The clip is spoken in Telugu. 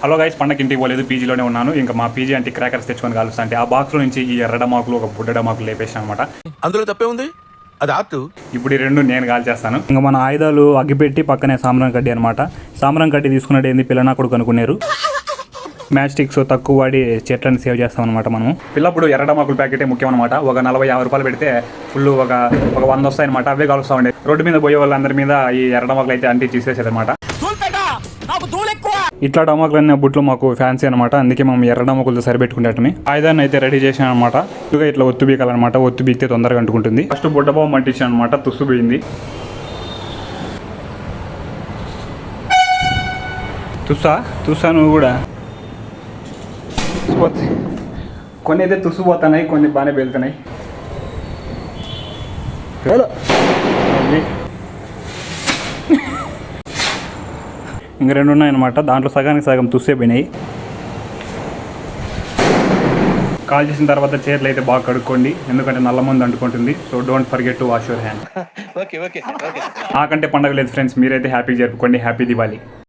హలో గైస్, పండగ ఇంటికి పోలేదు, పీజీలోనే ఉన్నాను. ఇంకా మా పీజీ అంటే క్రాకర్స్ తెచ్చుకొని కాలుస్తా అంటే ఆ బాక్స్లో నుంచి ఈ ఎర్రడమాకులు ఒక బుడ్డడమాకులు లేపేసాను అనమాట. అందులో తప్పే ఉంది, అది ఆర్ట్. ఇప్పుడు ఈ రెండు నేను కాల్ చేస్తాను. ఇంకా మన ఆయుధాలు అగ్గిపెట్టి పక్కనే సాంబ్రాన్ కడ్డీ అనమాట. సాంబ్రాన్ కడ్డీ తీసుకున్నట్టు ఏంది పిల్లనా కొడుకు అనుకున్నారు. మ్యాచ్ స్టిక్స్ తక్కువ వాడి చెట్లను సేవ్ చేస్తాం అనమాట మనం. పిల్లప్పుడు ఎర్రడమాకుల ప్యాకెటే ముఖ్యం అనమాట. ఒక 40-50 రూపాయలు పెడితే ఫుల్ ఒక 100 వస్తాయి అనమాట. అవే కలుస్తా ఉండే. రోడ్డు మీద పోయే వాళ్ళందరి మీద ఈ ఎర్రడమాకులు అయితే అంటి తీసేసేది అనమాట. ఇట్లా డమాకులన్నీ బుట్లు మాకు ఫ్యాన్సీ అనమాట. అందుకే మేము ఎర్ర డమాకులతో సరిపెట్టుకునేటమే. ఆయుధాన్ని అయితే రెడీ చేసాను అనమాట. ఇట్లా ఒత్తు బీకాలన్నమాట. ఒత్తు బీకితే తొందరగా అంటుకుంటుంది. ఫస్ట్ బుడ్డ బొమ్మ అంటించాను అనమాట. తుస్సుపోయింది. తుస్సా నువ్వు కూడా కొన్ని అయితే తుస్సుపోతున్నాయి, కొన్ని బాగానే వెళ్తున్నాయి. ఇంక 2 ఉన్నాయన్నమాట. దాంట్లో సగానికి సగం తుస్సే పోయినాయి. కాల్ చేసిన తర్వాత చీరలు అయితే బాగా కడుక్కోండి, ఎందుకంటే నల్ల మందు అంటుకుంటుంది. So don't forget to wash your hand. నాకంటే పండగ లేదు ఫ్రెండ్స్, మీరైతే హ్యాపీగా జరుపుకోండి. హ్యాపీ దివాళీ.